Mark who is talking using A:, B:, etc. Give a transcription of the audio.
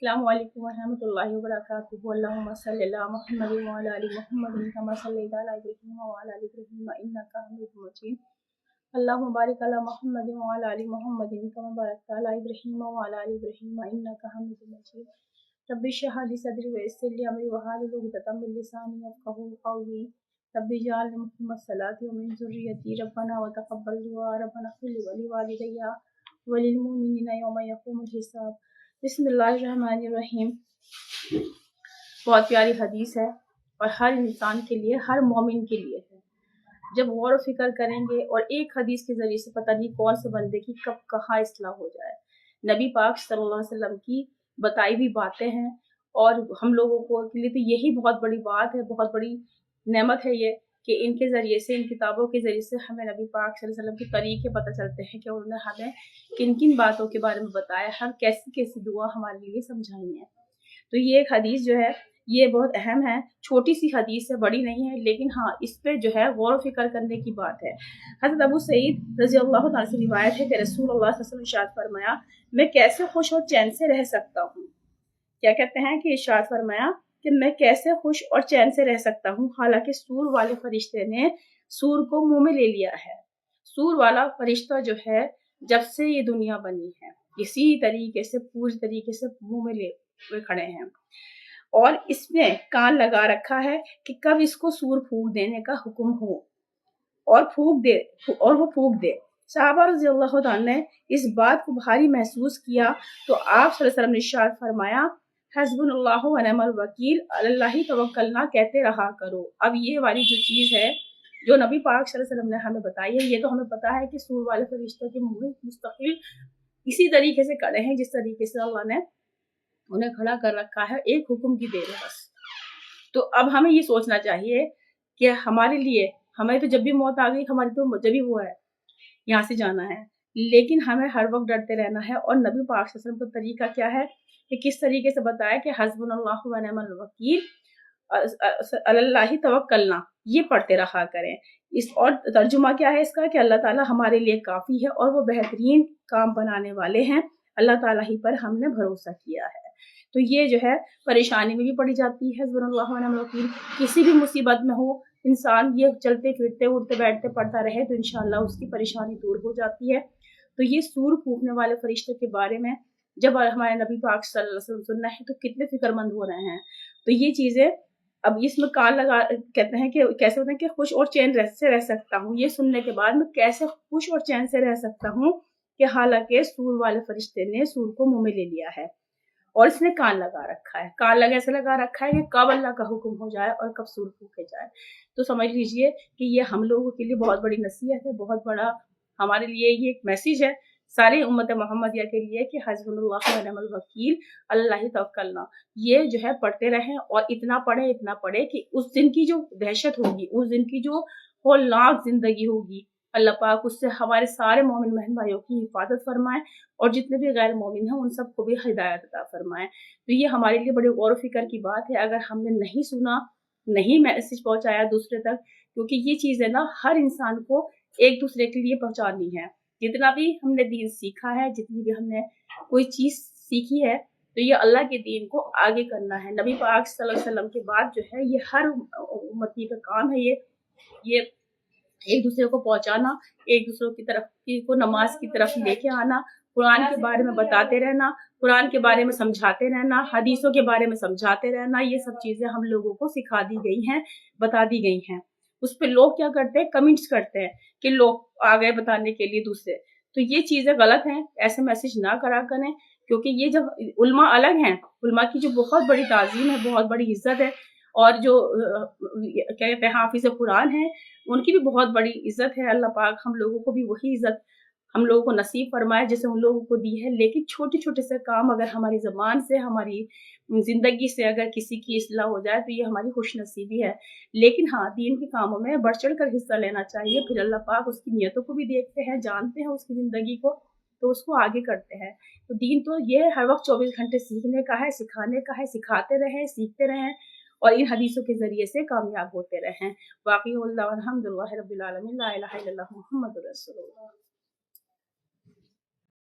A: السلام علیکم ورحمۃ اللہ وبرکاتہ۔ اللہم صلی علی محمد وعلی آل محمد کما صلیت علی ابراہیم وعلی آل ابراہیم انک حمید مجید۔ اللہم بارک علی محمد وعلی آل محمد کما بارکت علی ابراہیم وعلی آل ابراہیم انک حمید مجید۔ رب اشرح لی صدری ویسر لی امری واحلل عقدۃ من لسانی یفقہوا قولی۔ رب اجعلنی مقیم الصلاۃ ومن ذریتی ربنا وتقبل دعاء ربنا اغفر لی ولوالدی وللمؤمنین یوم یقوم الحساب۔ بسم اللہ الرحمن الرحیم۔ بہت پیاری حدیث ہے اور ہر انسان کے لیے، ہر مومن کے لیے ہے۔ جب غور و فکر کریں گے اور ایک حدیث کے ذریعے سے پتہ نہیں کون سے بندے کی کب کہاں اصلاح ہو جائے۔ نبی پاک صلی اللہ علیہ وسلم کی بتائی ہوئی باتیں ہیں اور ہم لوگوں کو کے لیے تو یہی بہت بڑی بات ہے، بہت بڑی نعمت ہے یہ کہ ان کے ذریعے سے، ان کتابوں کے ذریعے سے ہمیں نبی پاک صلی اللہ علیہ وسلم کے طریقے پتہ چلتے ہیں کہ انہوں نے ہمیں کن کن باتوں کے بارے میں بتایا، ہم کیسی کیسی دعا ہمارے لیے سمجھائی ہیں۔ تو یہ ایک حدیث جو ہے یہ بہت اہم ہے، چھوٹی سی حدیث ہے، بڑی نہیں ہے، لیکن ہاں اس پہ جو ہے غور و فکر کرنے کی بات ہے۔ حضرت ابو سعید رضی اللہ تعالیٰ سے روایت ہے کہ رسول اللہ صلی اللہ علیہ وسلم ارشاد فرمایا، میں کیسے خوش اور چین سے رہ سکتا ہوں۔ کیا کہتے ہیں کہ ارشاد فرمایا کہ میں کیسے خوش اور چین سے رہ سکتا ہوں حالانکہ سور والے فرشتے نے سور کو منہ میں لے لیا ہے۔ سور والا فرشتہ جو ہے جب سے یہ دنیا بنی ہے اسی طریقے سے پوری طریقے سے منہ میں لے ہوئے کھڑے ہیں اور اس میں کان لگا رکھا ہے کہ کب اس کو سور پھونک دینے کا حکم ہو اور وہ پھونک دے۔ صحابہ رضی اللہ تعالیٰ نے اس بات کو بھاری محسوس کیا تو آپ صلی اللہ علیہ وسلم نے ارشاد فرمایا، حسبنا اللہ ونعم الوکیل، اللہ توکلنا کہتے رہا کرو۔ اب یہ والی جو چیز ہے جو نبی پاک صلی اللہ علیہ وسلم نے ہمیں بتائی ہے، یہ تو ہمیں پتا ہے کہ سور والے فرشتوں کے منہ میں مستقل اسی طریقے سے کھڑے ہیں جس طریقے سے اللہ نے انہیں کھڑا کر رکھا ہے، ایک حکم کی دیر ہے بس۔ تو اب ہمیں یہ سوچنا چاہیے کہ ہمارے لیے، ہمیں تو جب بھی موت آ گئی ہماری تو جب بھی وہ ہے یہاں سے جانا ہے، لیکن ہمیں ہر وقت ڈرتے رہنا ہے۔ اور نبی پاک صلی اللہ علیہ وسلم کا طریقہ کیا ہے کہ کس طریقے سے بتایا کہ حسبنا اللہ ونعم الوکیل، اللہ توکلنا، یہ پڑھتے رہا کریں۔ اور ترجمہ کیا ہے اس کا کہ اللہ تعالیٰ ہمارے لیے کافی ہے اور وہ بہترین کام بنانے والے ہیں، اللہ تعالیٰ ہی پر ہم نے بھروسہ کیا ہے۔ تو یہ جو ہے پریشانی میں بھی پڑی جاتی ہے، حسبنا اللہ ونعم الوکیل، کسی بھی مصیبت میں ہو انسان یہ چلتے پھرتے اٹھتے بیٹھتے پڑھتا رہے تو انشاءاللہ اس کی پریشانی دور ہو جاتی ہے۔ تو یہ سور پھونکنے والے فرشتے کے بارے میں جب ہمارے نبی پاک صلی اللہ علیہ وسلم سننا ہے تو کتنے فکر مند ہو رہے ہیں۔ تو یہ چیزیں اب اس میں کان لگا کہتے ہیں کہ کیسے ہوتے ہیں کہ خوش اور چین سے رہ سکتا ہوں، یہ سننے کے بعد میں کیسے خوش اور چین سے رہ سکتا ہوں کہ حالانکہ سور والے فرشتے نے سور کو منہ میں لے لیا ہے اور اس نے کان لگا رکھا ہے۔ کان ایسے لگا رکھا ہے کہ کب اللہ کا حکم ہو جائے اور کب سور پھونکے جائے۔ تو سمجھ لیجئے کہ یہ ہم لوگوں کے لیے بہت بڑی نصیحت ہے، بہت بڑا ہمارے لیے یہ ایک میسیج ہے ساری امت محمدیہ کے لیے کہ حسبنا اللہ ونعم الوکیل، اللہ توکلنا، یہ جو ہے پڑھتے رہیں اور اتنا پڑھے کہ اس دن کی جو دہشت ہوگی، اس دن کی جو ہولناک زندگی ہوگی، اللہ پاک اس سے ہمارے سارے مومن بہن بھائیوں کی حفاظت فرمائے اور جتنے بھی غیر مومن ہیں ان سب کو بھی ہدایت عطا فرمائے۔ تو یہ ہمارے لیے بڑے غور و فکر کی بات ہے اگر ہم نے نہیں سنا، نہیں میسیج پہنچایا دوسرے تک، کیونکہ یہ چیزیں نا ہر انسان کو ایک دوسرے کے لیے پہنچانی ہے۔ جتنا بھی ہم نے دین سیکھا ہے، جتنی بھی ہم نے کوئی چیز سیکھی ہے تو یہ اللہ کے دین کو آگے کرنا ہے۔ نبی پاک صلی اللہ علیہ وسلم کے بعد جو ہے یہ ہر امتی کا کام ہے، یہ ایک دوسرے کو پہنچانا، ایک دوسرے کی طرف کو نماز کی طرف لے کے آنا، قرآن کے بارے میں بتاتے رہنا، قرآن کے بارے میں سمجھاتے رہنا، حدیثوں کے بارے میں سمجھاتے رہنا، یہ سب چیزیں ہم لوگوں کو سکھا دی گئی ہیں، بتا دی گئی ہیں۔ اس پہ لوگ کیا کرتے ہیں، کمنٹس کرتے ہیں کہ لوگ آ گئے بتانے کے لیے دوسرے، تو یہ چیزیں غلط ہیں، ایسے میسیج نہ کرا کریں، کیونکہ یہ جب علماء الگ ہیں، علماء کی جو بہت بڑی تعظیم ہے، بہت بڑی عزت ہے، اور جو کیا کہتے ہیں حافظ قرآن ہیں ان کی بھی بہت بڑی عزت ہے۔ اللہ پاک ہم لوگوں کو بھی وہی عزت ہم لوگوں کو نصیب فرمائے جیسے ان لوگوں کو دی ہے، لیکن چھوٹے چھوٹے سے کام اگر ہماری زبان سے، ہماری زندگی سے اگر کسی کی اصلاح ہو جائے تو یہ ہماری خوش نصیبی ہے۔ لیکن ہاں دین کے کاموں میں بڑھ چڑھ کر حصہ لینا چاہیے، پھر اللہ پاک اس کی نیتوں کو بھی دیکھتے ہیں، جانتے ہیں اس کی زندگی کو، تو اس کو آگے کرتے ہیں۔ تو دین تو یہ ہر وقت 24 گھنٹے سیکھنے کا ہے، سکھانے کا ہے، سکھاتے رہیں، سیکھتے رہیں اور ان حدیثوں کے ذریعے سے کامیاب ہوتے رہیں۔ باقی اللہ الحمد للہ رب العالمین، لا الہ الا اللہ محمد رسول اللہ۔